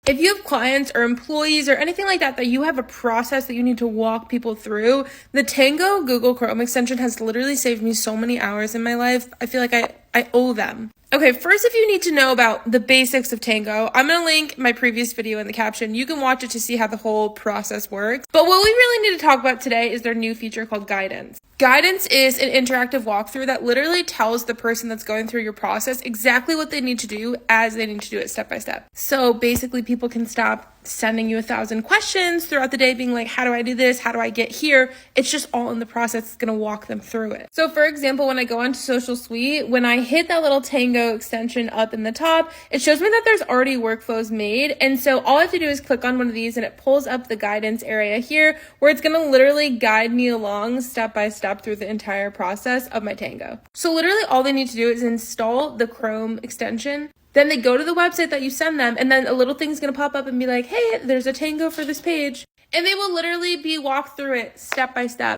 If you have clients or employees or anything like that you have a process that you need to walk people through, the Tango Google Chrome extension has literally saved me so many hours in my life. I feel like I owe them. Okay, first, if you need to know about the basics of Tango, I'm going to link my previous video in the caption. You can watch it to see how the whole process works. But what we really need to talk about today is their new feature called Guidance. Guidance is an interactive walkthrough that literally tells the person that's going through your process exactly what they need to do as they need to do it step by step. So basically, people can stop sending you 1,000 questions throughout the day being like, how do I do this? How do I get here? It's just all in the process. It's going to walk them through it. So for example, when I go onto Social Suite, when I hit that little Tango extension up in the top, it shows me that there's already workflows made. And so all I have to do is click on one of these and it pulls up the guidance area here where it's going to literally guide me along step by step through the entire process of my Tango. So literally all they need to do is install the Chrome extension. Then they go to the website that you send them, and then a little thing's going to pop up and be like, hey, there's a Tango for this page. And they will literally be walked through it step by step.